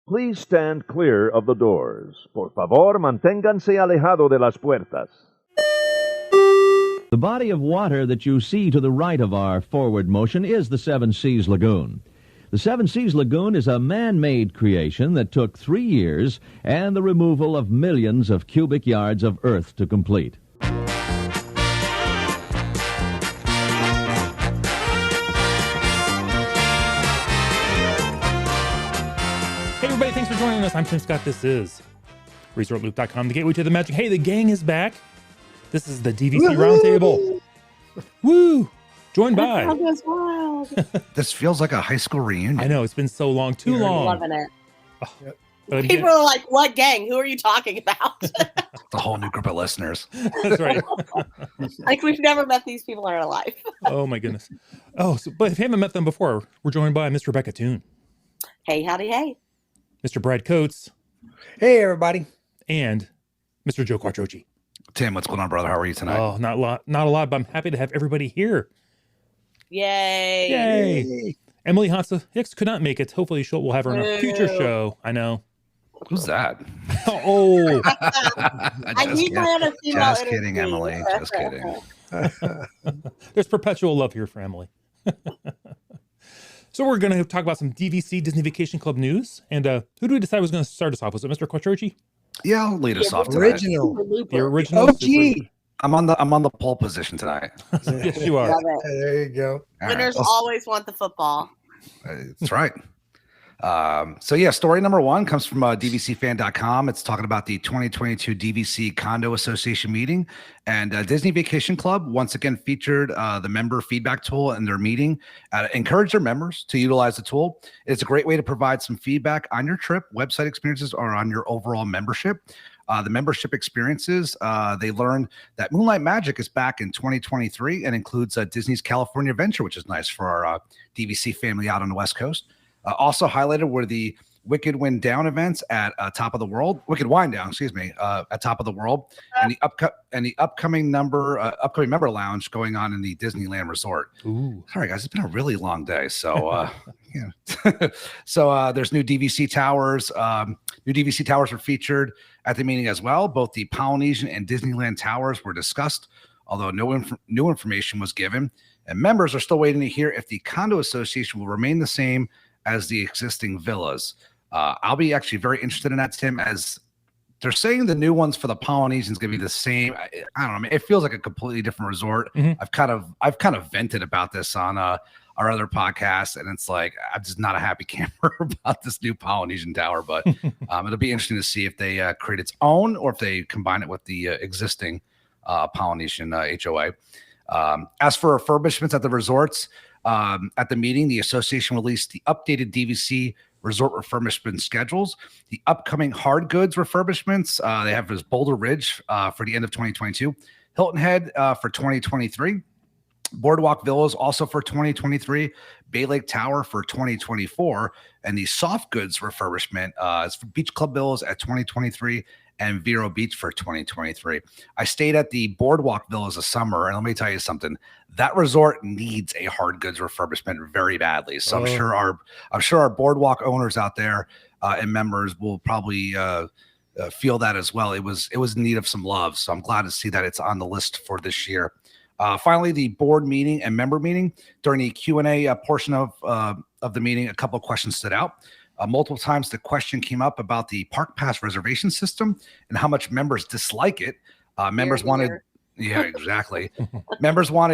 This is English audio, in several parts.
Please stand clear of the doors. Por favor, manténganse alejado de las puertas. The body of water that you see to the right of our forward motion is the Seven Seas Lagoon. The Seven Seas Lagoon is a man-made creation that took 3 years and the removal of millions of cubic yards of earth to complete. Hey everybody, thanks for joining us. I'm Tim Scott. This is ResortLoop.com, the gateway to the magic. Hey, the gang is back. This is the DVC Roundtable. Woo! Joined by. This feels like a high school reunion. I know, it's been so long, too long. Loving it. Oh, but again, people are like, what gang? Who are you talking about? The whole new group of listeners. That's right. Like we've never met these people in our life. Oh my goodness. Oh, but if you haven't met them before, we're joined by Miss Rebecca Toon. Hey, howdy, hey. Mr. Brad Coates. Hey, everybody. And Mr. Joe Quattrochi. Tim, what's going on, brother? How are you tonight? Oh, not a lot, but I'm happy to have everybody here. Yay. Yay. Emily Hansa Hicks could not make it. Hopefully we'll have her on a future show. I know. Who's that? Oh. Just kidding, Emily. Just kidding. There's perpetual love here for Emily. So we're going to talk about some DVC, Disney Vacation Club news. And who do we decide was going to start us off? Was it Mr. Quattrochi? Yeah, I'll lead us off tonight. The original. OG. I'm on the pole position tonight. Yes, you are. There you go. Winners always want the football. That's right. So yeah, story number one comes from DVCfan.com. It's talking about the 2022 DVC Condo Association meeting, and Disney Vacation Club once again featured the member feedback tool in their meeting. Encourage their members to utilize the tool. It's a great way to provide some feedback on your trip, website experiences, or on your overall membership. The membership experiences, they learned that Moonlight Magic is back in 2023 and includes Disney's California Adventure, which is nice for our DVC family out on the West Coast. Also highlighted were the Wicked Wind Down events at Top of the World, Wicked Wind Down, at Top of the World, and the upcoming member lounge going on in the Disneyland Resort. Ooh. Sorry guys, it's been a really long day. So yeah. So there's new DVC towers. New DVC towers were featured at the meeting as well. Both the Polynesian and Disneyland towers were discussed, although no new information was given. And members are still waiting to hear if the condo association will remain the same as the existing villas. I'll be actually very interested in that, Tim, as they're saying the new ones for the Polynesian is going to be the same. I don't know. I mean, it feels like a completely different resort. Mm-hmm. I've kind of vented about this on our other podcast, and it's like I'm just not a happy camper about this new Polynesian tower. But it'll be interesting to see if they create its own or if they combine it with the existing Polynesian HOA. As for refurbishments at the resorts, at the meeting, the association released the updated DVC resort refurbishment schedules. The upcoming hard goods refurbishments, they have this Boulder Ridge for the end of 2022, Hilton Head for 2023, Boardwalk Villas also for 2023, Bay Lake Tower for 2024, and the soft goods refurbishment is for Beach Club Villas at 2023 and Vero Beach for 2023. I stayed at the Boardwalk Villas this summer, and let me tell you something. That resort needs a hard goods refurbishment very badly. So I'm sure our Boardwalk owners out there and members will probably feel that as well. It was in need of some love. So I'm glad to see that it's on the list for this year. Finally, the board meeting and member meeting. During the Q&A portion of the meeting, a couple of questions stood out. Multiple times the question came up about the Park Pass reservation system and how much members dislike it. Members wanted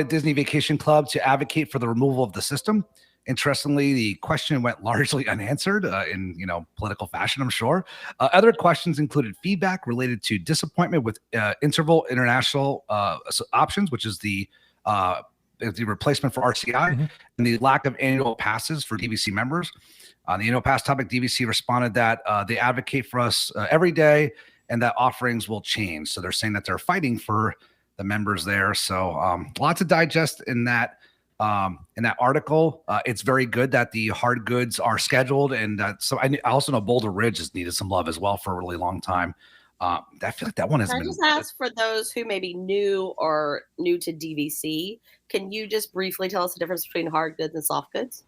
Disney Vacation Club to advocate for the removal of the system. Interestingly, the question went largely unanswered in political fashion, I'm sure. Other questions included feedback related to disappointment with Interval International options, which is the replacement for RCI, and the lack of annual passes for DVC members. On the annual pass topic, DVC responded that they advocate for us every day and that offerings will change. So they're saying that they're fighting for the members there. So a lot to digest in that article. It's very good that the hard goods are scheduled. And so I also know Boulder Ridge has needed some love as well for a really long time. I feel like that one has been. Can I just ask for those who may be new to DVC, can you just briefly tell us the difference between hard goods and soft goods?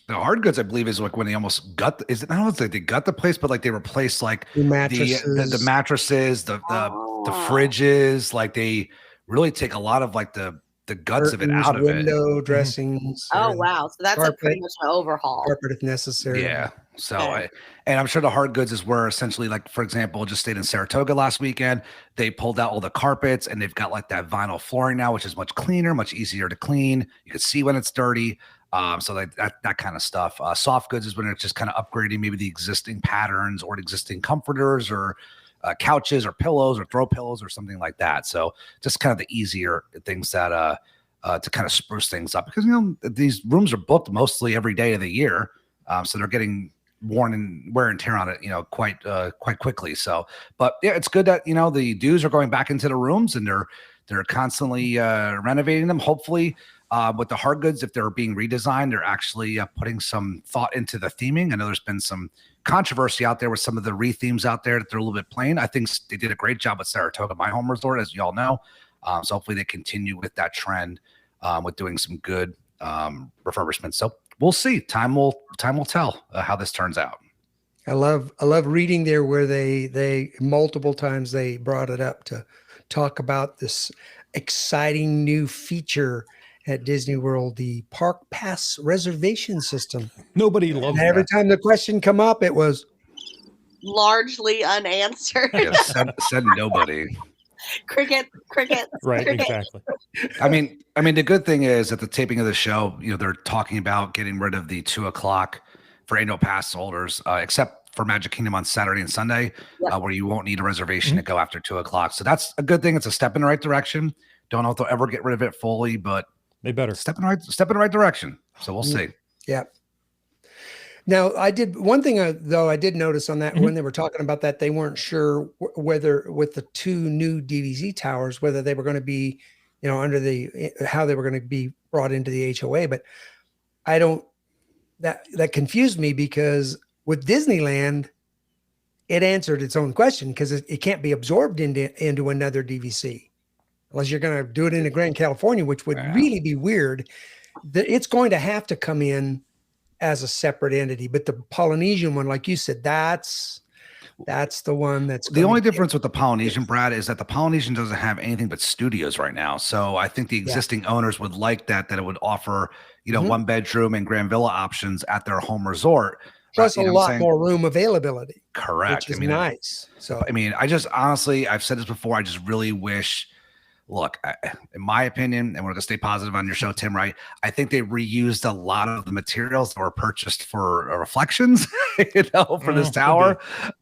The hard goods, I believe, is like when they almost gut. Is it? I don't know if they gut the place, but like they replace like The the mattresses. mattresses, the fridges. Like they really take a lot of like the guts of it Curtains, out of it. window dressings. Oh, everything. wow. So that's Carpet. pretty much an overhaul. Carpet if necessary. Yeah. So, Okay. and I'm sure the hard goods is where essentially, like, for example, just stayed in Saratoga last weekend. They pulled out all the carpets and they've got like that vinyl flooring now, which is much cleaner, much easier to clean. You can see when it's dirty. So like that kind of stuff. Soft goods is when it's just kind of upgrading maybe the existing patterns or existing comforters or couches or pillows or throw pillows or something like that. So just kind of the easier things that to kind of spruce things up, because these rooms are booked mostly every day of the year, so they're getting worn and wear and tear on it, quite quickly. So, but yeah, it's good that the dues are going back into the rooms and they're constantly renovating them. Hopefully, with the hard goods, if they're being redesigned, they're actually putting some thought into the theming. I know there's been some controversy out there with some of the re-themes out there that they're a little bit plain. I think they did a great job with Saratoga, my home resort, as you all know. So hopefully they continue with that trend with doing some good refurbishments. So we'll see. Time will tell how this turns out. I love reading there where they multiple times they brought it up to talk about this exciting new feature at Disney World, the Park Pass reservation system. Nobody loves And every that. time the question come up, it was Largely unanswered. Yeah, said nobody. Cricket. Right, cricket. exactly. I mean, the good thing is at the taping of the show, they're talking about getting rid of the 2:00 for annual pass holders, except for Magic Kingdom on Saturday and Sunday, where you won't need a reservation to go after 2:00. So that's a good thing. It's a step in the right direction. Don't know if they'll ever get rid of it fully, but They better. step in the right direction. So we'll see. yeah. Now, I did one thing, though, I did notice on that when they were talking about that, they weren't sure whether with the 2 new DVC towers, whether they were going to be, under how they were going to be brought into the HOA. But that confused me, because with Disneyland, it answered its own question, because it can't be absorbed into another DVC unless you're going to do it in the Grand California, which would really be weird. It's going to have to come in as a separate entity. But the Polynesian one, like you said, that's the one that's the only difference with the Polynesian, Brad, is that the Polynesian doesn't have anything but studios right now. So I think the existing owners would like that it would offer, 1 bedroom and grand villa options at their home resort. Plus a lot more room availability. Correct. Which is nice. So, I just honestly, I've said this before, I just really wish, look, in my opinion, and we're going to stay positive on your show, Tim, right? I think they reused a lot of the materials that were purchased for reflections, for this tower.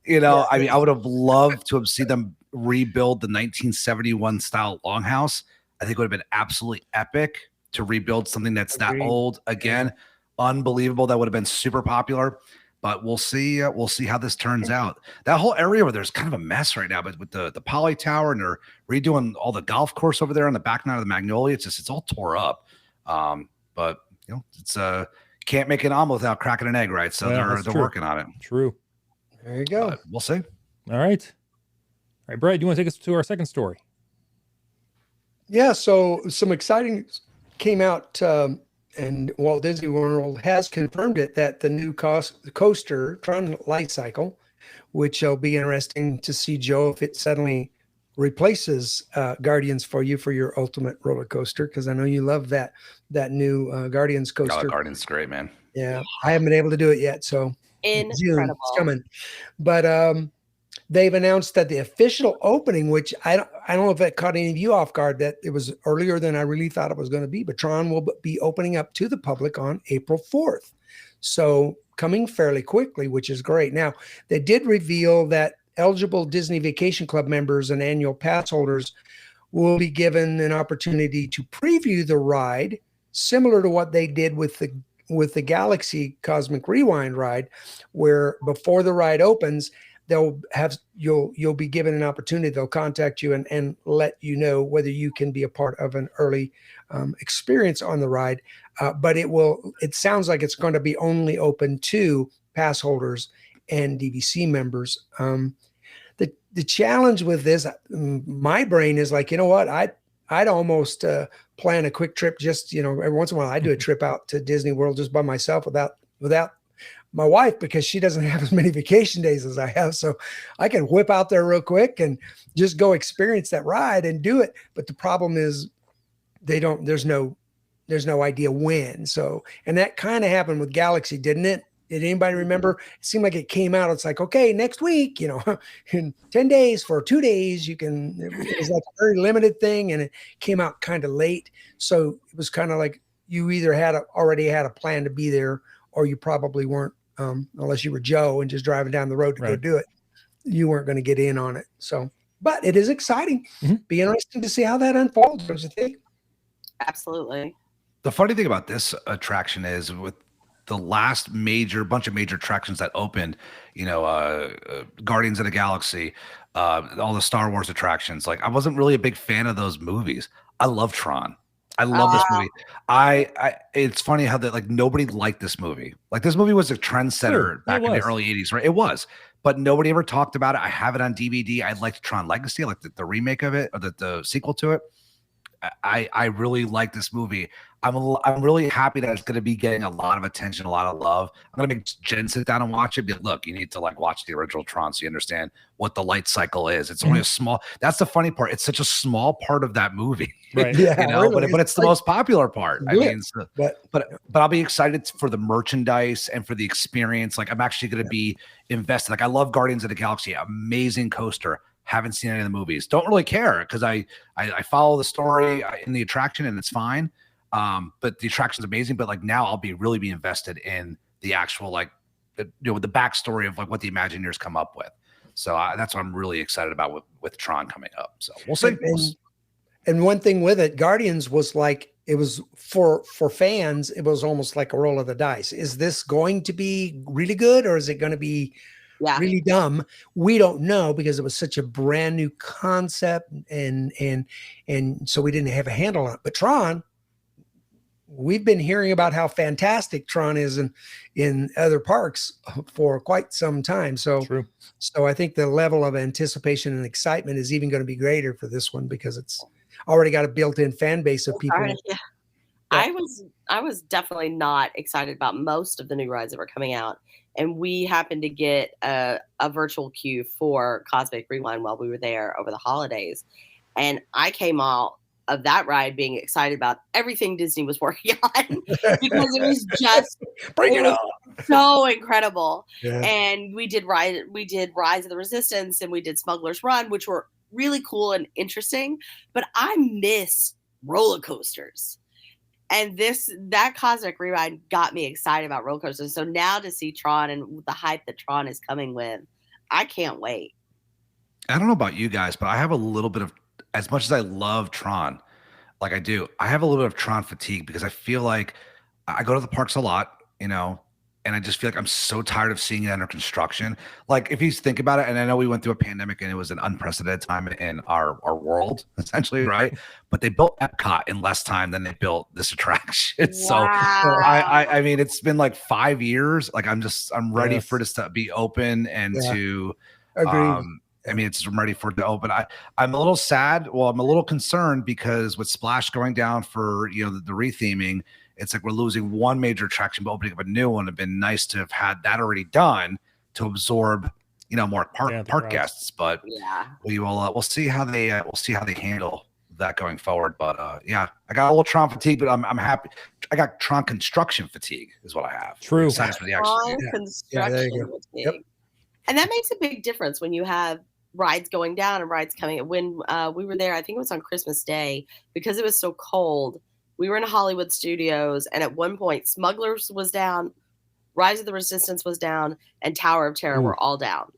I would have loved to have seen them rebuild the 1971 style longhouse. I think it would have been absolutely epic to rebuild something that's that old again. Unbelievable. That would have been super popular. But we'll see. We'll see how this turns out. That whole area where there's kind of a mess right now, but with the Poly Tower, and they're redoing all the golf course over there on the back nine of the Magnolia, it's all tore up. But it's can't make an omelet without cracking an egg, right? So they're working on it. True. There you go. But we'll see. All right, Brad, do you want to take us to our second story? Yeah. So some exciting came out. And Walt Disney World has confirmed it, that the new coaster, Tron Light Cycle, which will be interesting to see, Joe, if it suddenly replaces Guardians for you for your ultimate roller coaster, because I know you love that new Guardians coaster. Guardians is great, man. Yeah, I haven't been able to do it yet, so Incredible. June, it's coming. But they've announced that the official opening, which I don't know if that caught any of you off guard, that it was earlier than I really thought it was going to be, but Tron will be opening up to the public on April 4th. So coming fairly quickly, which is great. Now, they did reveal that eligible Disney Vacation Club members and annual pass holders will be given an opportunity to preview the ride, similar to what they did with the Galaxy Cosmic Rewind ride, where before the ride opens, you'll be given an opportunity. They'll contact you and let you know whether you can be a part of an early experience on the ride. But it sounds like it's going to be only open to pass holders and DVC members. The challenge with this, my brain is like, what? I'd almost plan a quick trip. Just, every once in a while I do a trip out to Disney World just by myself without without my wife because she doesn't have as many vacation days as I have. So I can whip out there real quick and just go experience that ride and do it. But the problem is there's no idea when. So, and that kind of happened with Galaxy, didn't it? Did anybody remember? It seemed like it came out. It's like, okay, next week, in 10 days for 2 days, it was like a very limited thing. And it came out kind of late. So it was kind of like you either already had a plan to be there, or you probably weren't, unless you were Joe and just driving down the road to go do it. You weren't going to get in on it. So, but it is exciting. Be interesting to see how that unfolds, don't you think? Absolutely. The funny thing about this attraction is with the last bunch of major attractions that opened, Guardians of the Galaxy, all the Star Wars attractions. Like, I wasn't really a big fan of those movies. I love Tron. I love this movie. It's funny how that, like, nobody liked this movie. Like, this movie was a trendsetter back in the early 80s, right? It was, but nobody ever talked about it. I have it on DVD. I liked Tron Legacy. I liked the remake of it, or the sequel to it. I really like this movie. I'm really happy that it's going to be getting a lot of attention, a lot of love. I'm going to make Jen sit down and watch it. But look, you need to watch the original Tron so you understand what the light cycle is. It's only a small. That's the funny part. It's such a small part of that movie, right? Really, but it's the most popular part. I mean, but I'll be excited for the merchandise and for the experience. Like, I'm actually going to be invested. Like, I love Guardians of the Galaxy. Amazing coaster. Haven't seen any of the movies. Don't really care because I follow the story in the attraction and it's fine. But the attraction's amazing. But now I'll really be invested in the actual the backstory of what the Imagineers come up with. So that's what I'm really excited about with Tron coming up. So we'll see. And one thing with it, Guardians was it was for fans. It was almost like a roll of the dice. Is this going to be really good, or is it going to be really dumb? We don't know because it was such a brand new concept, and so we didn't have a handle on it. But Tron, we've been hearing about how fantastic Tron is in other parks for quite some time. So, True. So I think the level of anticipation and excitement is even going to be greater for this one because it's already got a built-in fan base of people. Yeah. I was definitely not excited about most of the new rides that were coming out. And we happened to get a virtual queue for Cosmic Rewind while we were there over the holidays. And I came out of that ride being excited about everything Disney was working on because it was just Bring it on. So incredible. Yeah. And we did Rise of the Resistance and we did Smuggler's Run, which were really cool and interesting. But I miss roller coasters. And that Cosmic Rewind got me excited about roller coasters. So now to see Tron and the hype that Tron is coming with, I can't wait. I don't know about you guys, but I have a little bit of, as much as I love Tron, like I do, I have a little bit of Tron fatigue because I feel like I go to the parks a lot, and I just feel like I'm so tired of seeing it under construction. Like, if you think about it, and I know we went through a pandemic and it was an unprecedented time in our world, essentially, right? But they built Ep.8 in less time than they built this attraction. Wow. So I mean, it's been 5 years. Like, I'm ready for this to be open and to Agreed. I mean, I'm ready for it to open. I'm a little sad. Well, I'm a little concerned because with Splash going down for the retheming, it's like we're losing one major attraction, but opening up a new one. It'd been nice to have had that already done to absorb, more park guests. But we'll see how they handle that going forward. But I got a little Tron fatigue, but I'm happy. I got Tron construction fatigue is what I have. True. Besides for the action. Construction there you go. fatigue. Yep. And that makes a big difference when you have rides going down and rides coming. When we were there, I think it was on Christmas Day, because it was so cold. We were in Hollywood Studios, and at one point, Smugglers was down, Rise of the Resistance was down, and Tower of Terror were all down.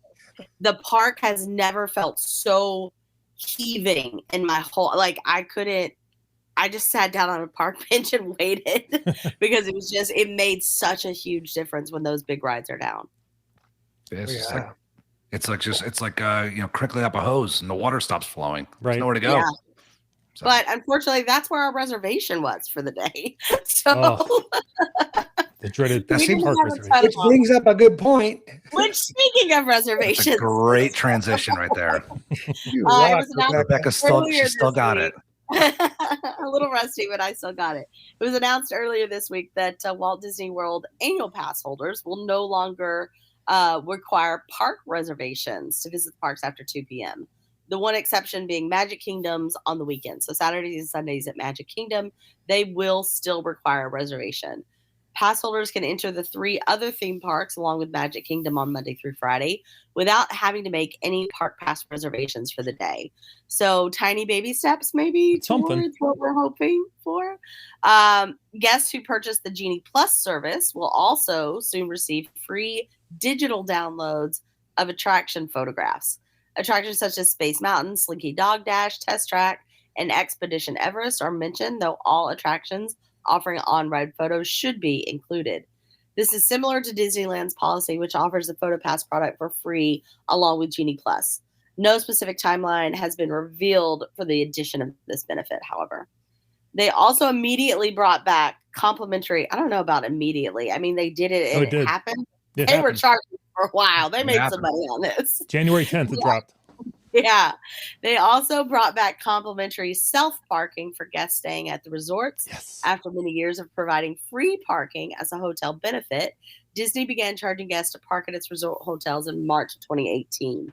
The park has never felt so heaving in my whole, I just sat down on a park bench and waited because it made such a huge difference when those big rides are down. It's like crinkling up a hose and the water stops flowing. Right. There's nowhere to go. Yeah. So. But unfortunately, that's where our reservation was for the day. So the dreaded park reservation. Which brings up a good point. Which, speaking of reservations, great transition right there. it was Rebecca still got it. A little rusty, but I still got it. It was announced earlier this week that Walt Disney World annual pass holders will no longer require park reservations to visit the parks after 2 p.m. The one exception being Magic Kingdoms on the weekends. So Saturdays and Sundays at Magic Kingdom, they will still require a reservation. Pass holders can enter the 3 other theme parks along with Magic Kingdom on Monday through Friday without having to make any park pass reservations for the day. So tiny baby steps maybe towards what we're hoping for. Guests who purchase the Genie Plus service will also soon receive free digital downloads of attraction photographs. Attractions such as Space Mountain, Slinky Dog Dash, Test Track, and Expedition Everest are mentioned, though all attractions offering on-ride photos should be included. This is similar to Disneyland's policy, which offers the PhotoPass product for free along with Genie Plus. No specific timeline has been revealed for the addition of this benefit, however. They also immediately brought back complimentary. I don't know about immediately. I mean, they did it and it happened. They were charging for a while. They made some money on this. January 10th, it dropped. Yeah. They also brought back complimentary self-parking for guests staying at the resorts. Yes. After many years of providing free parking as a hotel benefit, Disney began charging guests to park at its resort hotels in March of 2018.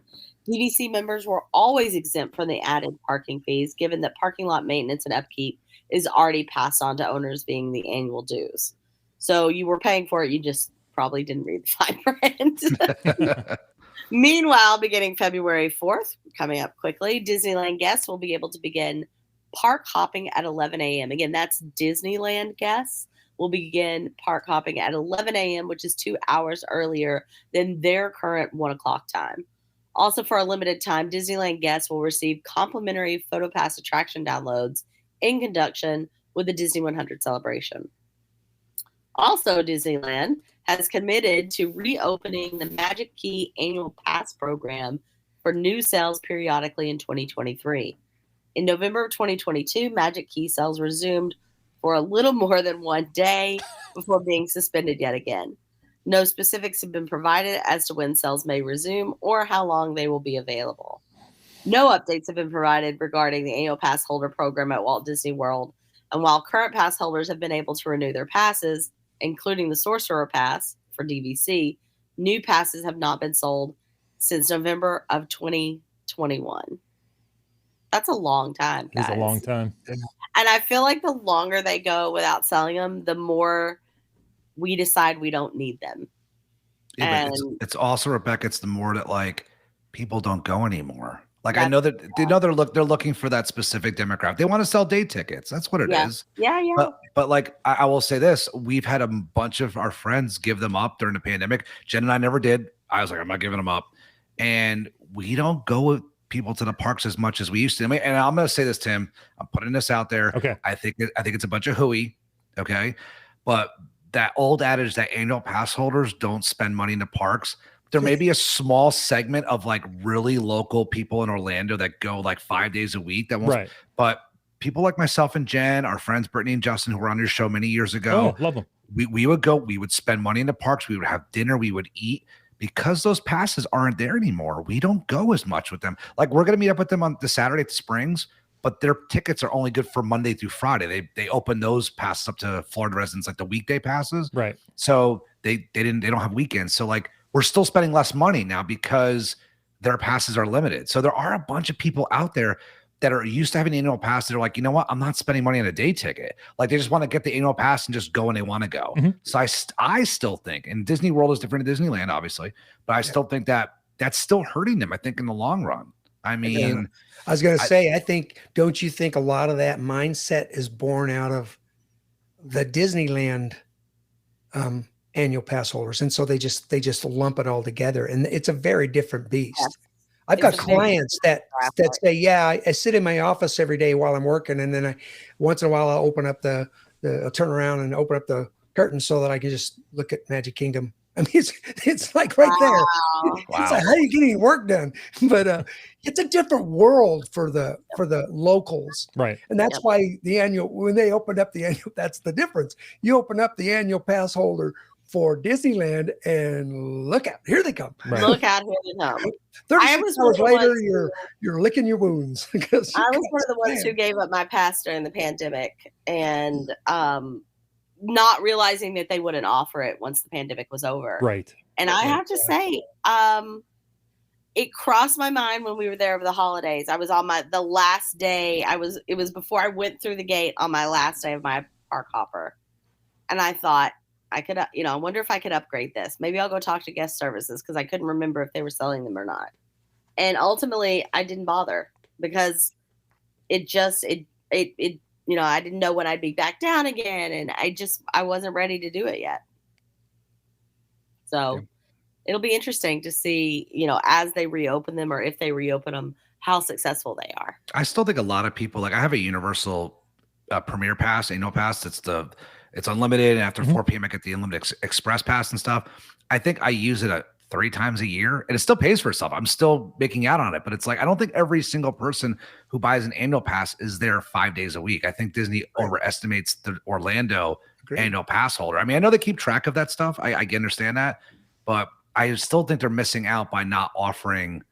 DVC members were always exempt from the added parking fees, given that parking lot maintenance and upkeep is already passed on to owners being the annual dues. So you were paying for it, you just probably didn't read the fine print. Meanwhile, beginning February 4th, coming up quickly, Disneyland guests will be able to begin park hopping at 11 a.m. Again, that's Disneyland guests will begin park hopping at 11 a.m., which is 2 hours earlier than their current 1 o'clock time. Also, for a limited time, Disneyland guests will receive complimentary PhotoPass attraction downloads in conjunction with the Disney 100 celebration. Also, Disneyland has committed to reopening the Magic Key annual pass program for new sales periodically in 2023. In November of 2022, Magic Key sales resumed for a little more than 1 day before being suspended yet again. No specifics have been provided as to when sales may resume or how long they will be available. No updates have been provided regarding the annual pass holder program at Walt Disney World. And while current pass holders have been able to renew their passes, including the Sorcerer Pass for DVC, new passes have not been sold since November of 2021. That's a long time, guys. It's a long time. And I feel like the longer they go without selling them, the more we decide we don't need them. Yeah, but it's also, Rebecca, it's the more that like people don't go anymore. Like I know that they know they're looking for that specific demographic. They want to sell day tickets. That's what it is. Yeah. But like I will say this, we've had a bunch of our friends give them up during the pandemic. Jen and I never did. I was like, I'm not giving them up. And we don't go with people to the parks as much as we used to. And I'm going to say this, Tim. I'm putting this out there. Okay. I think it's a bunch of hooey. Okay. But that old adage that annual pass holders don't spend money in the parks. There may be a small segment of like really local people in Orlando that go like 5 days a week. That won't, right. But people like myself and Jen, our friends Brittany and Justin, who were on your show many years ago, love them. We would go. We would spend money in the parks. We would have dinner. We would eat because those passes aren't there anymore. We don't go as much with them. Like we're gonna meet up with them on the Saturday at the Springs, but their tickets are only good for Monday through Friday. They open those passes up to Florida residents like the weekday passes. Right. So they don't have weekends. So like. We're still spending less money now because their passes are limited. So there are a bunch of people out there that are used to having an annual pass. They're like, you know what? I'm not spending money on a day ticket. Like they just want to get the annual pass and just go when they want to go. Mm-hmm. So I still think, and Disney World is different than Disneyland, obviously, but I still think that that's still hurting them, I think, in the long run. I mean, I was going to say, don't you think a lot of that mindset is born out of the Disneyland annual pass holders, and so they just lump it all together, and it's a very different beast. Yes. I've got clients that say, yeah, I sit in my office every day while I'm working, and then once in a while I'll open up I'll turn around and open up the curtain so that I can just look at Magic Kingdom. I mean, it's like right there. Wow. It's like, how are you getting work done? But it's a different world for the locals, right? And that's why when they opened up the annual, that's the difference. You open up the annual pass holder for Disneyland, and look out, here they come. Right. Look out, here they come. 36 hours later, you're licking your wounds. I was one of the ones who gave up my pass during the pandemic, and not realizing that they wouldn't offer it once the pandemic was over. Right. And I have to say, it crossed my mind when we were there over the holidays. I was on the last day. It was before I went through the gate on my last day of my park hopper. And I thought I could, I wonder if I could upgrade this. Maybe I'll go talk to guest services, because I couldn't remember if they were selling them or not. And ultimately I didn't bother, because I didn't know when I'd be back down again. And I wasn't ready to do it yet. So it'll be interesting to see, as they reopen them, or if they reopen them, how successful they are. I still think a lot of people, like, I have a Universal Premier Pass, annual pass. It's unlimited, and after 4 p.m. I get the unlimited express pass and stuff. I think I use it 3 times a year, and it still pays for itself. I'm still making out on it, but it's like, I don't think every single person who buys an annual pass is there 5 days a week. I think Disney overestimates the Orlando annual pass holder. I mean, I know they keep track of that stuff. I understand that, but I still think they're missing out by not offering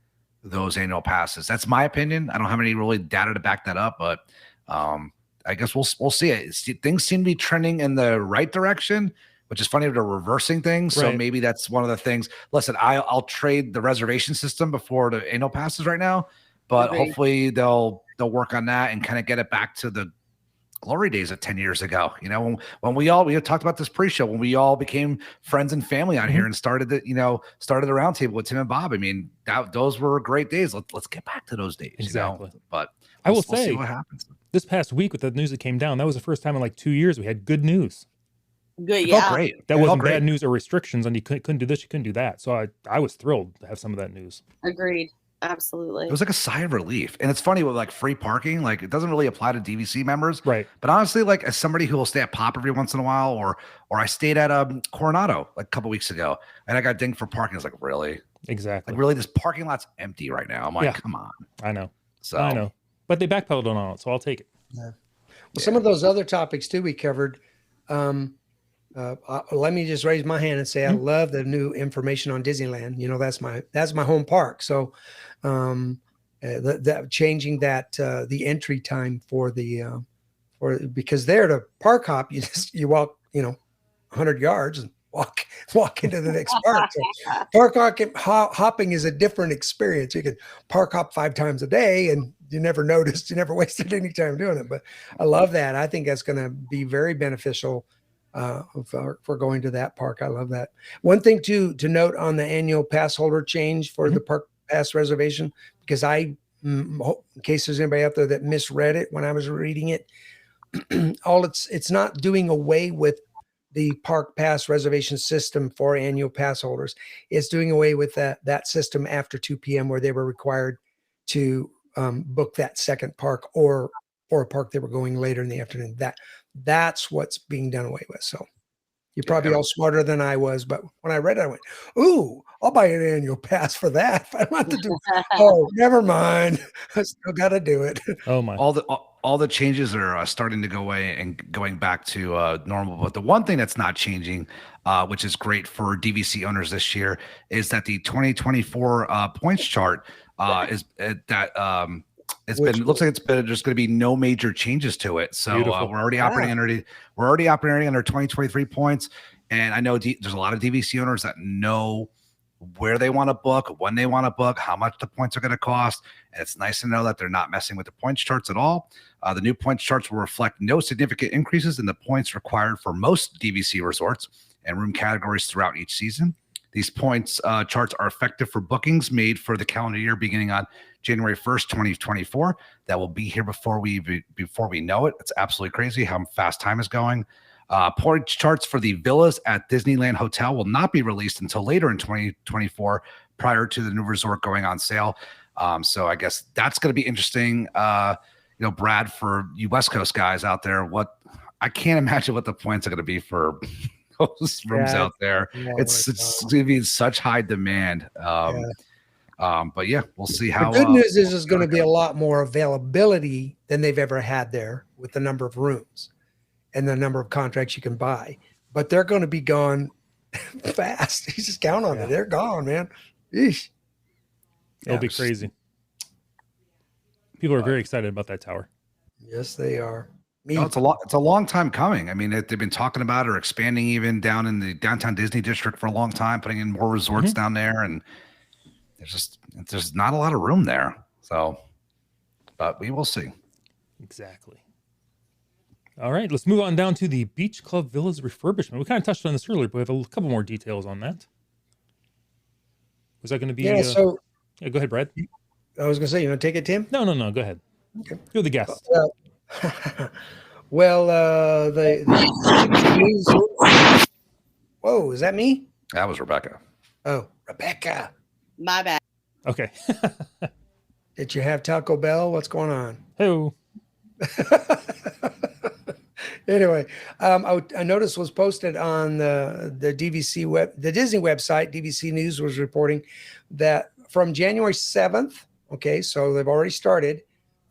those annual passes. That's my opinion. I don't have any really data to back that up, but I guess we'll see it. Things seem to be trending in the right direction, which is funny, they're reversing things. So maybe that's one of the things. Listen, I'll trade the reservation system before the annual passes right now, but hopefully they'll work on that and kind of get it back to the glory days of 10 years ago. When we talked about this pre-show, when we all became friends and family out here and started the roundtable with Tim and Bob. I mean, those were great days. Let's get back to those days. Exactly. But I will say, see what happens. This past week with the news that came down, that was the first time in like 2 years we had good news. Good, yeah. Great. That wasn't bad news or restrictions, and you couldn't do this, you couldn't do that. So I was thrilled to have some of that news. Agreed. Absolutely. It was like a sigh of relief. And it's funny with like free parking, like it doesn't really apply to DVC members. Right. But honestly, like as somebody who will stay at Pop every once in a while, or I stayed at Coronado like a couple weeks ago, and I got dinged for parking. I was like, really? Exactly. Like, really, this parking lot's empty right now. I'm like, come on. I know. So I know. But they backpedaled on it, so I'll take it. Yeah. Well, some of those other topics too we covered. Let me just raise my hand and say I love the new information on Disneyland. That's my home park. So that changing that the entry time for the because there to park hop, you walk 100 yards and walk into the next park. So park hopping is a different experience. You can park hop 5 times a day and you never noticed, you never wasted any time doing it. But I love that. I think that's going to be very beneficial for going to that park. I love that. One thing to note on the annual pass holder change for the park pass reservation, because in case there's anybody out there that misread it when I was reading it, it's not doing away with the park pass reservation system for annual pass holders. It's doing away with that system after 2 p.m. where they were required to book that second park or a park they were going later in the afternoon. That's what's being done away with. So you're probably all smarter than I was, but when I read it, I went, ooh, I'll buy an annual pass for that. If I don't have to do never mind. I still got to do it. Oh my. All the changes are starting to go away and going back to normal. But the one thing that's not changing, which is great for DVC owners this year, is that the 2024 points chart looks like there's going to be no major changes to it. So we're already operating under 2023 points. And I know there's a lot of DVC owners that know where they want to book, when they want to book, how much the points are going to cost. And it's nice to know that they're not messing with the points charts at all. The new points charts will reflect no significant increases in the points required for most DVC resorts and room categories throughout each season. These points charts are effective for bookings made for the calendar year beginning on January 1st, 2024. That will be here before we know it. It's absolutely crazy how fast time is going. Points charts for the villas at Disneyland Hotel will not be released until later in 2024, prior to the new resort going on sale. So I guess that's going to be interesting. Brad, for you West Coast guys out there, I can't imagine what the points are going to be for those rooms out there. It's going to be in such high demand. But yeah, we'll see how. The good news is there's going to be a lot more availability than they've ever had there with the number of rooms and the number of contracts you can buy. But they're going to be gone fast. You just count on Yeah. it. They're gone, man. Eesh. It'll be crazy. People are very excited about that tower. Yes, they are. No, it's a long time coming. I mean, they've been talking about it or expanding even down in the downtown Disney district for a long time, putting in more resorts down there, and there's not a lot of room there. So, but we will see. Exactly. All right, let's move on down to the Beach Club Villas refurbishment. We kind of touched on this earlier, but we have a couple more details on that. Was that going to be? Yeah. So yeah, go ahead, Brad. I was going to say, you want to take it, Tim? No. Go ahead. Okay. You're the guest. Well, the news. Whoa, is that me? That was Rebecca. Oh, Rebecca. My bad. Okay. Did you have Taco Bell? What's going on? Hey. Anyway, I noticed was posted on the DVC the Disney website. DVC News was reporting that from January 7th, okay, so they've already started,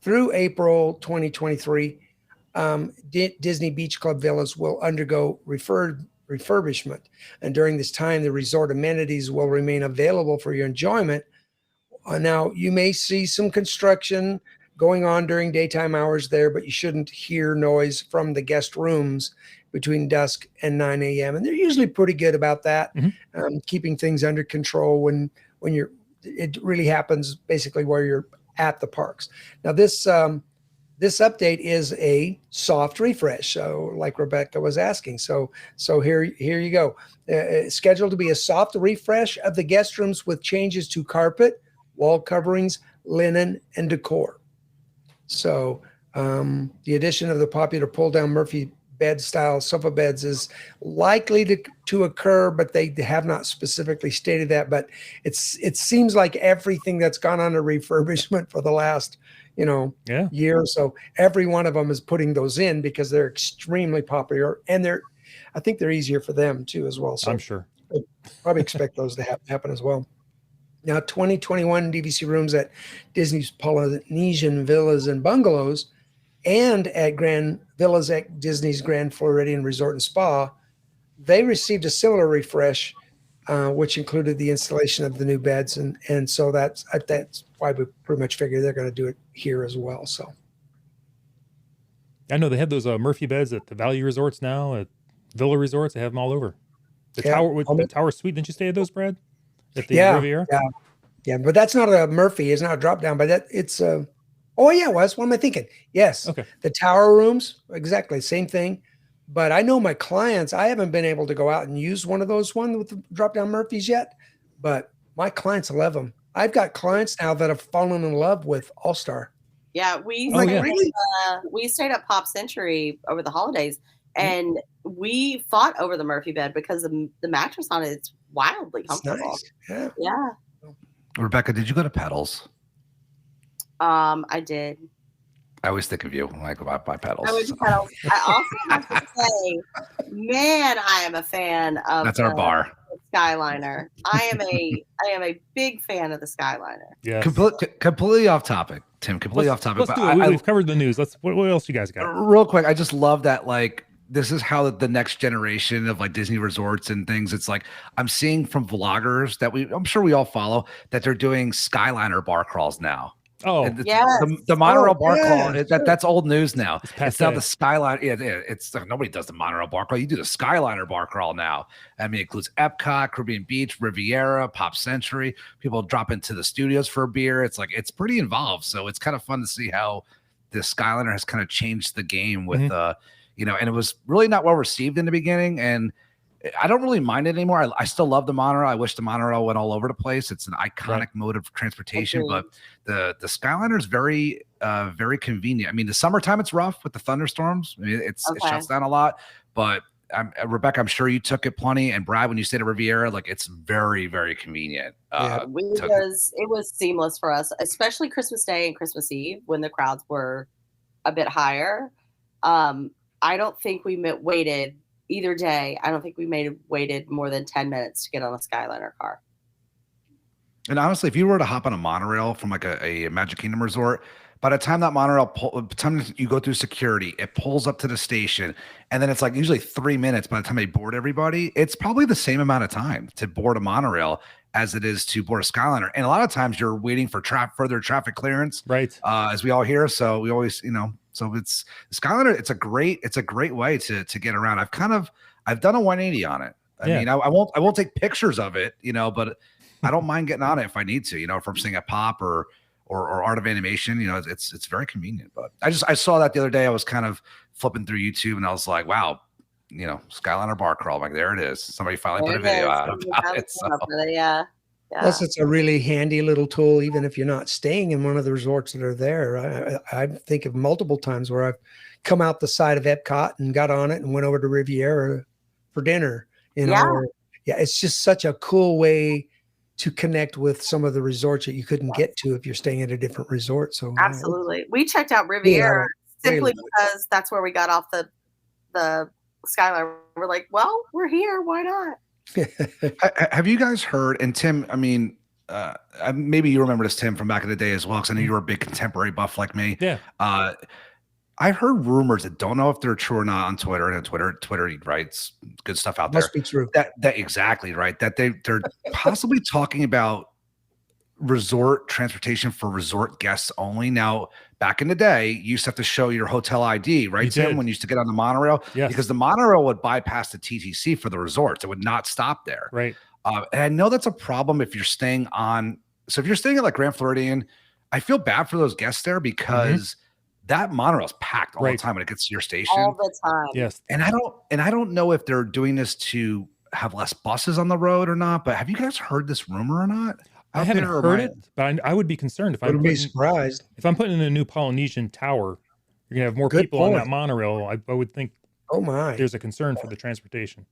through April 2023, Disney Beach Club Villas will undergo refurbishment. And during this time, the resort amenities will remain available for your enjoyment. Now, you may see some construction going on during daytime hours there, but you shouldn't hear noise from the guest rooms between dusk and 9 a.m. And they're usually pretty good about that, keeping things under control when it really happens basically where you're at the parks. Now, this update is a soft refresh, so like Rebecca was asking. So here you go. Scheduled to be a soft refresh of the guest rooms with changes to carpet, wall coverings, linen, and decor. So the addition of the popular pull-down Murphy bed style sofa beds is likely to occur, but they have not specifically stated that. But it seems like everything that's gone on a refurbishment for the last year or so, every one of them is putting those in because they're extremely popular, and I think they're easier for them too as well. So I'm sure. I probably expect those to happen as well. Now, 2021 DVC rooms at Disney's Polynesian Villas and Bungalows and at Grand Villas at Disney's Grand Floridian Resort and Spa, they received a similar refresh, which included the installation of the new beds. And so that's why we pretty much figure they're going to do it here as well. So I know they have those Murphy beds at the value resorts now, at Villa resorts. They have them all over. The Tower Suite, didn't you stay at those, Brad? At the Riviera? Yeah, but that's not a Murphy. It's not a drop down, but it's oh yeah, Wes. What am I thinking? Yes. Okay. The tower rooms, exactly same thing. But I know my clients, I haven't been able to go out and use one of those ones with the drop down Murphys yet, but my clients love them. I've got clients now that have fallen in love with All Star. Yeah, we stayed at Pop Century over the holidays, and we fought over the Murphy bed because the mattress on it is wildly comfortable. Nice. Yeah. Rebecca, did you go to Pedals? I did. I always think of you when I go by Pedals. I went to Pedals. I also have to say, man, I am a fan of that's our bar. Skyliner. I am a big fan of the Skyliner. Yeah. Completely off topic, Tim. Completely off topic. Let's do it. We've covered the news. What else you guys got? Real quick, I just love that this is how the next generation of Disney resorts and things. It's I'm seeing from vloggers that I'm sure we all follow that they're doing Skyliner bar crawls now. Oh, the monorail bar crawl. That's old news now. It's now the Skyliner. Yeah, it's nobody does the monorail bar crawl. You do the Skyliner bar crawl now. I mean, it includes Epcot, Caribbean Beach, Riviera, Pop Century. People drop into the studios for a beer. It's pretty involved. So it's kind of fun to see how the Skyliner has kind of changed the game with and it was really not well received in the beginning. And I don't really mind it anymore. I still love the monorail. I wish the monorail went all over the place. It's an iconic mode of transportation, but the Skyliner is very, very convenient. I mean, the summertime it's rough with the thunderstorms. I mean, it shuts down a lot. But Rebecca, I'm sure you took it plenty. And Brad, when you stayed at Riviera, it's very, very convenient. It was seamless for us, especially Christmas Day and Christmas Eve when the crowds were a bit higher. I don't think we waited either day. I don't think we waited more than 10 minutes to get on a Skyliner car. And honestly, if you were to hop on a monorail from like a Magic Kingdom resort, by the time that monorail, by the time you go through security, it pulls up to the station, and then it's like usually 3 minutes by the time they board everybody. It's probably the same amount of time to board a monorail as it is to board a Skyliner. And a lot of times you're waiting for further traffic clearance, Right. As we all hear. So we always, so it's Skyliner. It's a great way to get around. I've done a 180 on it. I mean, I won't take pictures of it, but I don't mind getting on it if I need to, if I'm seeing a pop or Art of Animation, it's very convenient. But I saw that the other day. I was kind of flipping through YouTube and I was like, wow, Skyliner bar crawl. I'm like, there it is. Somebody finally put a video out about it. So. Yeah. Plus, it's a really handy little tool, even if you're not staying in one of the resorts that are there. I think of multiple times where I've come out the side of Epcot and got on it and went over to Riviera for dinner. It's just such a cool way to connect with some of the resorts that you couldn't get to if you're staying at a different resort. So absolutely, we checked out Riviera simply because that's where we got off the Skyliner. We're like, well, we're here, why not? Have you guys heard? And Tim, I mean, maybe you remember this, Tim, from back in the day as well, because I know you were a big contemporary buff like me. Yeah. I've heard rumors that don't know if they're true or not on Twitter. And Twitter writes good stuff out there. Must be true. That exactly right. That they're possibly talking about resort transportation for resort guests only. Now, back in the day, you used to have to show your hotel ID, right, Tim, when you used to get on the monorail? Yes. Because the monorail would bypass the TTC for the resorts. It would not stop there. Right. And I know that's a problem if you're staying on. So if you're staying at like Grand Floridian, I feel bad for those guests there because that monorail is packed all the time when it gets to your station. All the time. Yes. And I don't know if they're doing this to have less buses on the road or not, but have you guys heard this rumor or not? I haven't heard it, but I would be concerned if I'm surprised. If I'm putting in a new Polynesian tower, you're gonna have more people on that monorail. I would think there's a concern for the transportation.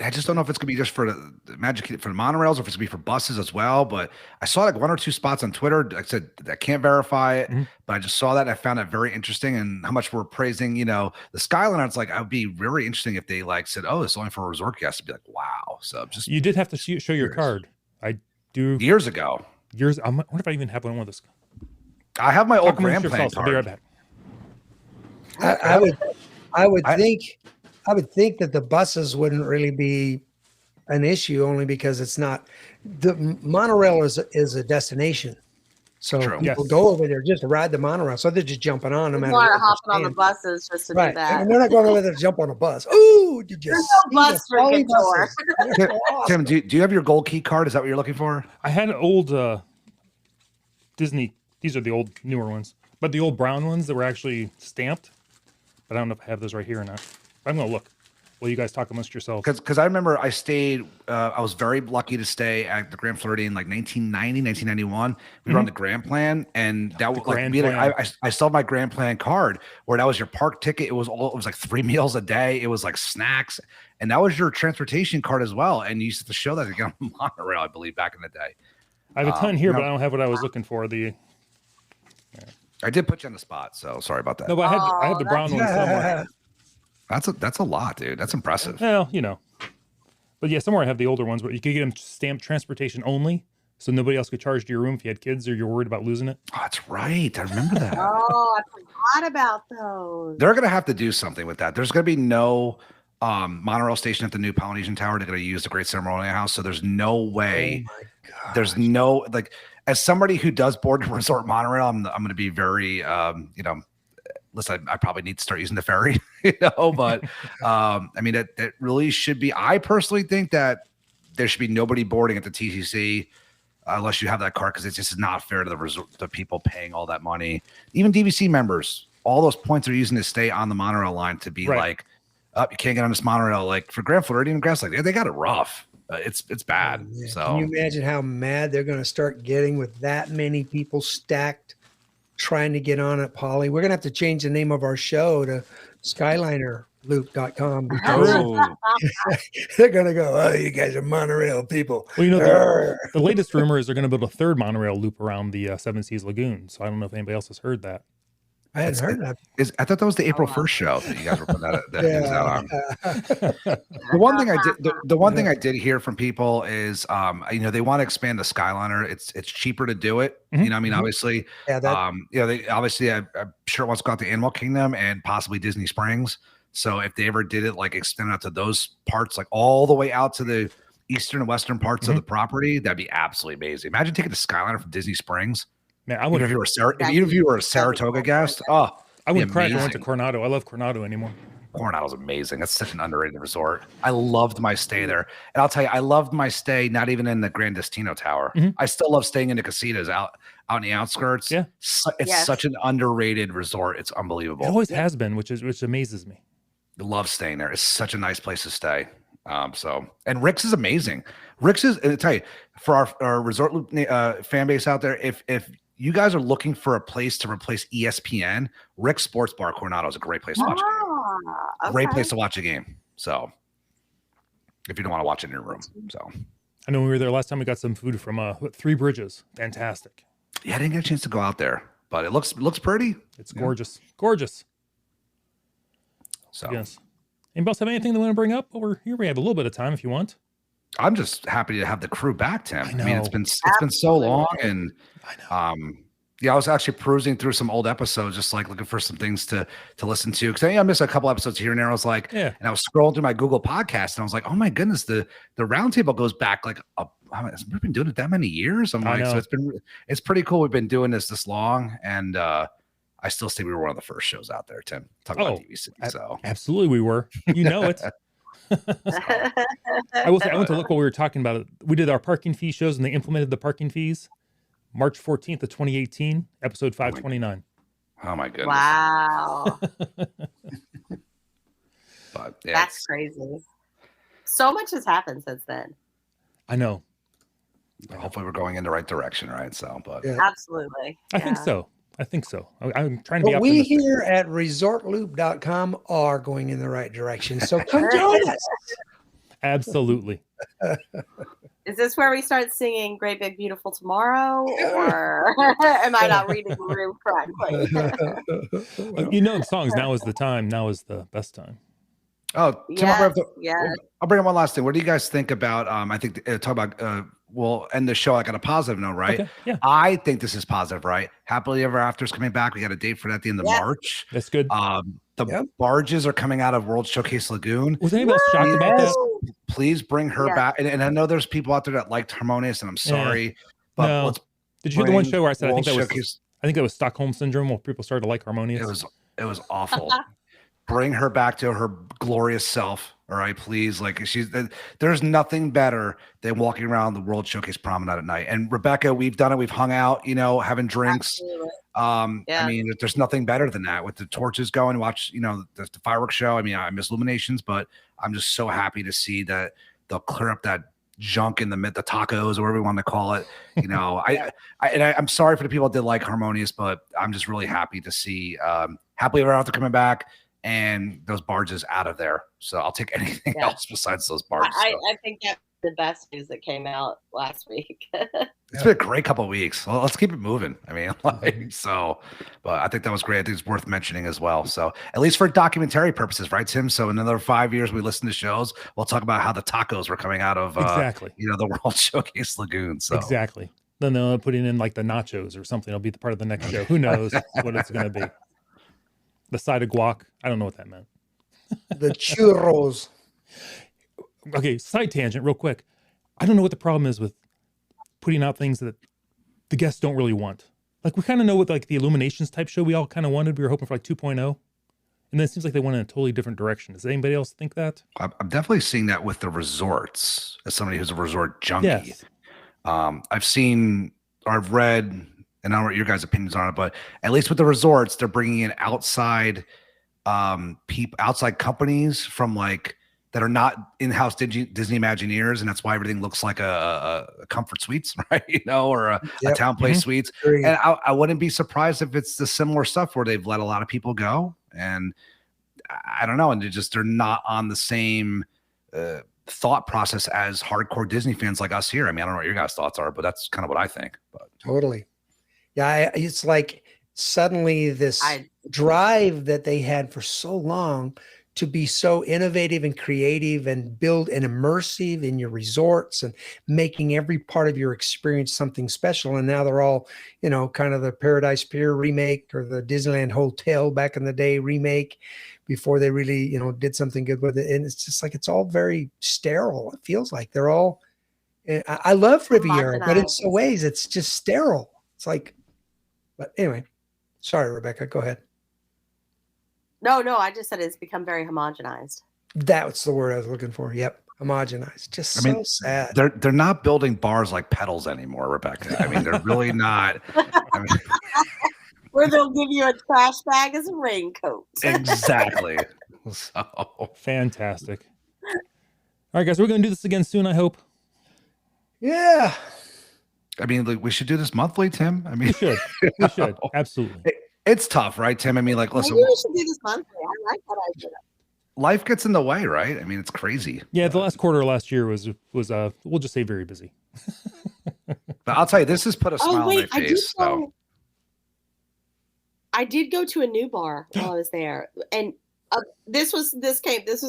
I just don't know if it's gonna be just for the Magic for the monorails or if it's gonna be for buses as well. But I saw like 1 or 2 spots on Twitter. Like I said, I can't verify it, but I just saw that and I found it very interesting. And how much we're praising, the Skyliner. It's like it would be very interesting if they like said, "Oh, it's only for resort guests." To be like, "Wow!" So just you did have to show your card. I do years ago. I wonder if I even have one of those. I have my old Grand Plan card. I'll be right back. I would think that the buses wouldn't really be an issue, only because it's not the monorail is a destination. So people go over there just to ride the monorail. So they're just jumping on no matter what. They're hopping on the buses just to do that. And they're not going over there to jump on a bus. Ooh, did you There's no bus drinking tour. Tim, do you have your gold key card? Is that what you're looking for? I had an old Disney. These are the old newer ones, but the old brown ones that were actually stamped. But I don't know if I have those right here or not. I'm gonna look. Well, you guys talk amongst yourselves. Because I remember I stayed, I was very lucky to stay at the Grand Floridian in like 1990, 1991. We were on the Grand Plan, and that was like, I still have my Grand Plan card where that was your park ticket. It was like 3 meals a day. It was like snacks, and that was your transportation card as well. And you used to show that to get on the monorail, I believe, back in the day. I have a ton here, but I don't have what I was looking for. I did put you on the spot, so sorry about that. No, but I have the brown one somewhere. That's a lot, dude. That's impressive. Well, but yeah, somewhere I have the older ones where you could get them stamped transportation only, so nobody else could charge to your room if you had kids or you're worried about losing it. Oh, that's right. I remember that. Oh, I forgot about those. They're gonna have to do something with that. There's gonna be no monorail station at the new Polynesian Tower. They're gonna use the Great Ceremonial House, so there's no way. Oh my God. There's no like. As somebody who does board the resort monorail, I'm gonna be very listen, I probably need to start using the ferry, but I mean, that really should be, I personally think that there should be nobody boarding at the TCC unless you have that card, because it's just not fair to the people paying all that money. Even DVC members, all those points they're using to stay on the monorail line to be like, oh, you can't get on this monorail. Like for Grand Floridian Grass, like they got it rough. It's bad. Yeah. So can you imagine how mad they're going to start getting with that many people stacked trying to get on at Poly? We're going to have to change the name of our show to ResortLoop.com because they're going to go, oh, you guys are monorail people. Well, the latest rumor is they're going to build a third monorail loop around the Seven Seas Lagoon. So I don't know if anybody else has heard that. I hadn't heard that. I thought that was the April 1st show that you guys were putting that news out on. The one thing I did, the one thing I did hear from people is, they want to expand the Skyliner. It's cheaper to do it. Mhm. I mean, obviously, they obviously, I'm sure it wants to go out to Animal Kingdom and possibly Disney Springs. So if they ever did it, like extend out to those parts, like all the way out to the eastern and western parts of the property, that'd be absolutely amazing. Imagine taking the Skyliner from Disney Springs. Man, Even if you were a Saratoga guest, I wouldn't cry if I went to Coronado. I love Coronado anymore. Coronado's amazing. That's such an underrated resort. I loved my stay there. And I'll tell you, I loved my stay not even in the Grand Destino Tower. I still love staying in the casitas out in the outskirts. Yeah. It's such an underrated resort. It's unbelievable. It always has been, which amazes me. I love staying there. It's such a nice place to stay. And Rick's is amazing. Rick's is, and I tell you, for our Resort Loop fan base out there, if you guys are looking for a place to replace ESPN, Rick's Sports Bar Coronado is a great place to watch a game. Okay. Great place to watch a game. So if you don't want to watch it in your room. So I know when we were there last time, we got some food from Three Bridges. Fantastic. yeah, I didn't get a chance to go out there, but it looks pretty. It's gorgeous. Gorgeous. So Yes. Anybody else have anything they want to bring up? Well, we're here. We have a little bit of time if you want. I'm just happy to have the crew back, Tim. I I mean, it's know. been so long, and I know. I was actually perusing through some old episodes, just like looking for some things to listen to, because I missed a couple episodes here and there. I was like, Yeah. and I was scrolling through my Google podcast, and I was like, oh my goodness, the roundtable goes back like we've been doing it that many years. I'm I like, know. so it's pretty cool. We've been doing this long, and I still say we were one of the first shows out there, Tim, talking about DVC. So Absolutely, we were. You know it. I will say, I went to look what we were talking about. We did our parking fee shows, and they implemented the parking fees March 14th of 2018, episode 529. oh my goodness, Wow. but yeah, That's crazy. So much has happened since then. I know. hopefully we're going in the right direction, right? So, but Yeah. Absolutely. I think Yeah. so. I'm trying to be But we optimistic. here at ResortLoop.com are going in the right direction. So come join us. Absolutely. Is this where we start singing Great Big Beautiful Tomorrow? Or am I not reading the room correctly? You know the songs. Now is the time. Now is the best time. oh, Tim, I'll bring up one last thing. What do you guys think about? I think talk about. We'll end the show like on a positive note, right? Okay, yeah. I think this is positive, right? Happily Ever After is coming back. We got a date for that at the end of Yes. March. That's good. The barges are coming out of World Showcase Lagoon. Was anybody else shocked about Yes. that? Please bring her Yeah. back. And I know there's people out there that liked Harmonious, and I'm sorry, but No. let's Did you hear the one bring show where I said World Showcase. I think that was Stockholm Syndrome where people started to like Harmonious? It was awful. Bring her back to her glorious self. All right, please. Like there's nothing better than walking around the World Showcase Promenade at night. And Rebecca, we've done it. We've hung out, having drinks. Absolutely. I mean, there's nothing better than that with the torches going, watch, the fireworks show. I mean, I miss Illuminations, but I'm just so happy to see that they'll clear up that junk in the tacos or whatever we want to call it. I'm sorry for the people that did like Harmonious, but I'm just really happy to see Happily Ever After coming back and those barges out of there. So I'll take anything else besides those barges. I think that's the best news that came out last week. It's been a great couple of weeks. Well, let's keep it moving. I mean, but I think that was great. I think it's worth mentioning as well. So at least for documentary purposes, right, Tim? So in another 5 years, we listen to shows. We'll talk about how the tacos were coming out of Exactly. The World Showcase Lagoon. So Exactly. Then they'll put in like the nachos or something. It'll be the part of the next show. Who knows what it's going to be? The side of guac. I don't know what that meant. The churros. Okay, side tangent real quick. I don't know what the problem is with putting out things that the guests don't really want. Like we kind of know with like the Illuminations type show we all kind of wanted. We were hoping for like 2.0. And then it seems like they went in a totally different direction. Does anybody else think that? I'm definitely seeing that with the resorts as somebody who's a resort junkie. Yes. I've read, and I don't know what your guys' opinions on it, but at least with the resorts, they're bringing in outside outside companies from like that are not in-house Disney Imagineers, and that's why everything looks like a Comfort Suites, right? Or a Town Place Suites. Agreed. And I wouldn't be surprised if it's the similar stuff where they've let a lot of people go, and I don't know, and they're not on the same thought process as hardcore Disney fans like us here. I mean, I don't know what your guys' thoughts are, but that's kind of what I think. But Totally. Yeah, it's like suddenly this drive that they had for so long to be so innovative and creative and build and immersive in your resorts and making every part of your experience something special. And now they're all, kind of the Paradise Pier remake or the Disneyland Hotel back in the day remake before they really, did something good with it. And it's just like, it's all very sterile. It feels like they're all, I love Riviera, but in some ways it's just sterile. It's like, but anyway, sorry, Rebecca, go ahead. No, I just said it's become very homogenized. That's the word I was looking for. Yep. Homogenized. Just so sad. They're not building bars like pedals anymore, Rebecca. I mean, they're really not. Where they'll give you a trash bag as a raincoat. Exactly. So fantastic. All right, guys, we're going to do this again soon, I hope. Yeah. I mean, we should do this monthly, Tim. I mean, we should. Absolutely. It's tough, right, Tim? I mean, like, listen. Maybe we should do this monthly. I like that idea. Life gets in the way, right? I mean, it's crazy. Yeah, the last quarter of last year was we'll just say very busy. But I'll tell you, this has put a smile on my face. I did go to a new bar while I was there, and this was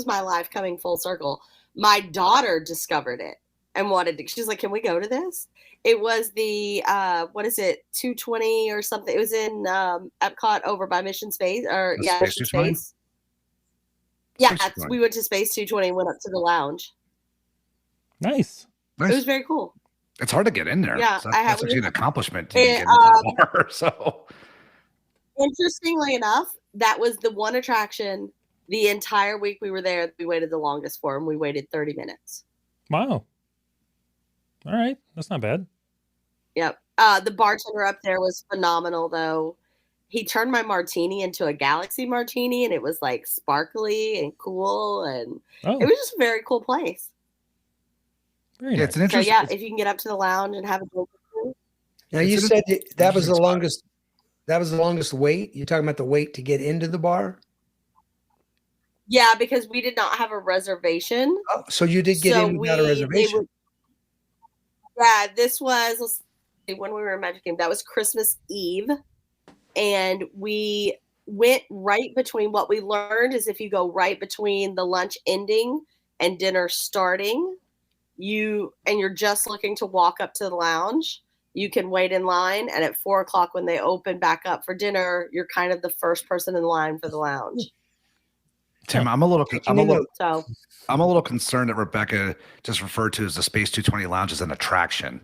my life coming full circle. My daughter discovered it and wanted to. She's like, "Can we go to this?" It was the 220 or something. It was in Epcot over by Mission Space Mission Space. Yeah, we went to Space 220 and went up to the lounge. Nice. It was very cool. It's hard to get in there. Yeah, so that's actually an accomplishment to get into the bar. So, interestingly enough, that was the one attraction the entire week we were there we waited the longest for, and we waited 30 minutes. Wow. All right, that's not bad. Yep. The bartender up there was phenomenal, though. He turned my martini into a Galaxy martini, and it was like sparkly and cool, and it was just a very cool place. Very nice. It's an interesting. So if you can get up to the lounge and have a drink. Now you said that was the longest. That was the longest wait. You're talking about the wait to get into the bar. Yeah, because we did not have a reservation. Oh, so you did get in without a reservation. Yeah, this was when we were in Magic Kingdom. That was Christmas Eve. And we went right between, what we learned is if you go right between the lunch ending and dinner starting, you're just looking to walk up to the lounge, you can wait in line. And at 4:00 when they open back up for dinner, you're kind of the first person in line for the lounge. Tim, I'm a little concerned that Rebecca just referred to as the Space 220 Lounge as an attraction.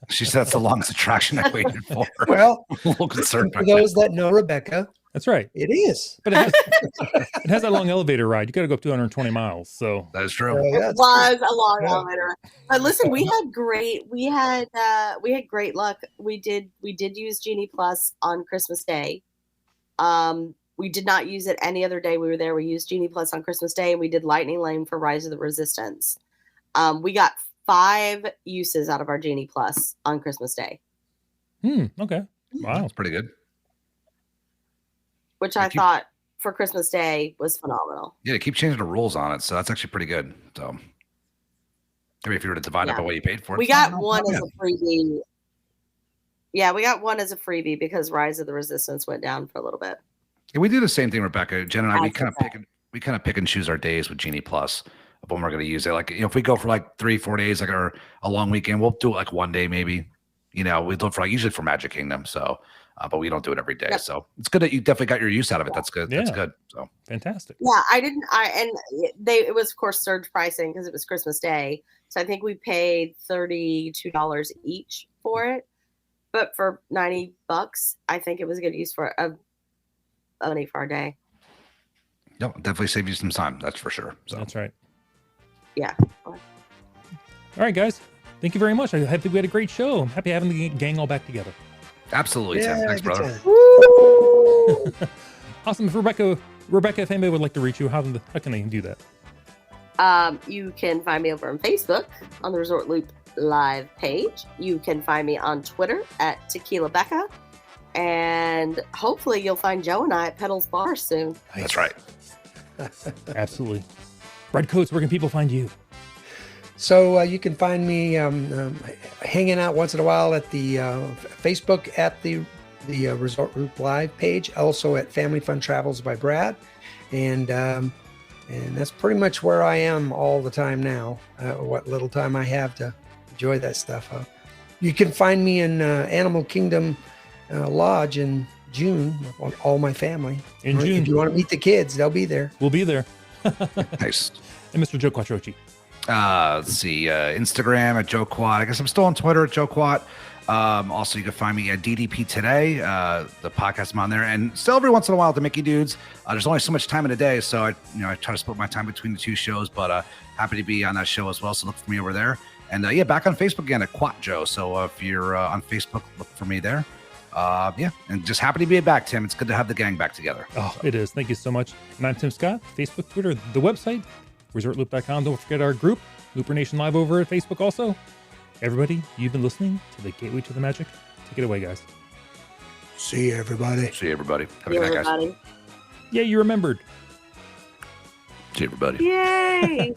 She said that's the longest attraction I waited for. Well, I'm a little concerned. For those that know Rebecca, that's right. It is. But it has that long elevator ride. You got to go up 220 miles. So that is true. It was a long elevator. But listen, we had great luck. We did use Genie Plus on Christmas Day. We did not use it any other day we were there. We used Genie Plus on Christmas Day, and we did Lightning Lane for Rise of the Resistance. We got 5 uses out of our Genie Plus on Christmas Day. Okay. Wow. That's pretty good. Which I thought for Christmas Day was phenomenal. Yeah, they keep changing the rules on it, so that's actually pretty good. So maybe if you were to divide up by what you paid for it. We got one as a freebie. Yeah, we got one as a freebie because Rise of the Resistance went down for a little bit. Yeah, we do the same thing, Rebecca. Jen and I, we kind of pick and choose our days with Genie Plus of when we're going to use it. Like, if we go for like 3-4 days, like a long weekend, we'll do it like one day maybe. We look for usually for Magic Kingdom. So, but we don't do it every day. Yep. So it's good that you definitely got your use out of it. That's good. Yeah. That's good. So fantastic. Yeah, it was of course surge pricing because it was Christmas Day. So I think we paid $32 each for it. But for $90, I think it was a good use for money for our day. No, definitely save you some time. That's for sure. So that's right. Yeah. All right, guys. Thank you very much. I think we had a great show. I'm happy having the gang all back together. Absolutely, Tim. Thanks, brother. Awesome. If Rebecca, if anybody would like to reach you, how can they do that? You can find me over on Facebook on the Resort Loop live page. You can find me on Twitter at Tequila Becca. And hopefully you'll find Joe and I at Pedals Bar soon. That's right. Absolutely. Red Coats, where can people find you? So you can find me hanging out once in a while at the Facebook at the the Resort Loop Live page, also at Family Fun Travels by Brad. And that's pretty much where I am all the time now, what little time I have to enjoy that stuff. You can find me in Animal Kingdom Lodge in June with all my family. In June. If you want to meet the kids, they'll be there. We'll be there. Nice. And Mr. Joe Quattrochi. Let's see, Instagram at Joe Quat. I guess I'm still on Twitter at Joe Quat. Also, you can find me at DDP Today, the podcast I'm on there, and still every once in a while at the Mickey Dudes. There's only so much time in a day, so I try to split my time between the two shows. But happy to be on that show as well. So look for me over there, and back on Facebook again at Quat Joe. So if you're on Facebook, look for me there. And just happy to be back, Tim. It's good to have the gang back together. Oh, it is. Thank you so much. And I'm Tim Scott. Facebook, Twitter, the website, ResortLoop.com. Don't forget our group, Looper Nation Live over at Facebook also. Everybody, you've been listening to the Gateway to the Magic. Take it away, guys. See you, everybody. See you, everybody. Have a good night, guys. Yeah, you remembered. See you, everybody. Yay!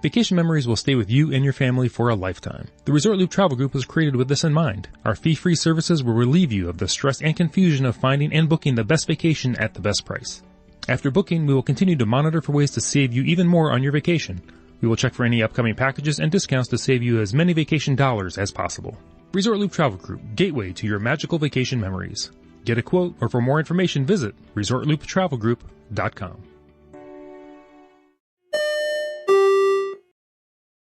Vacation memories will stay with you and your family for a lifetime. The Resort Loop Travel Group was created with this in mind. Our fee-free services will relieve you of the stress and confusion of finding and booking the best vacation at the best price. After booking, we will continue to monitor for ways to save you even more on your vacation. We will check for any upcoming packages and discounts to save you as many vacation dollars as possible. Resort Loop Travel Group, gateway to your magical vacation memories. Get a quote, or for more information, visit ResortLoop.com.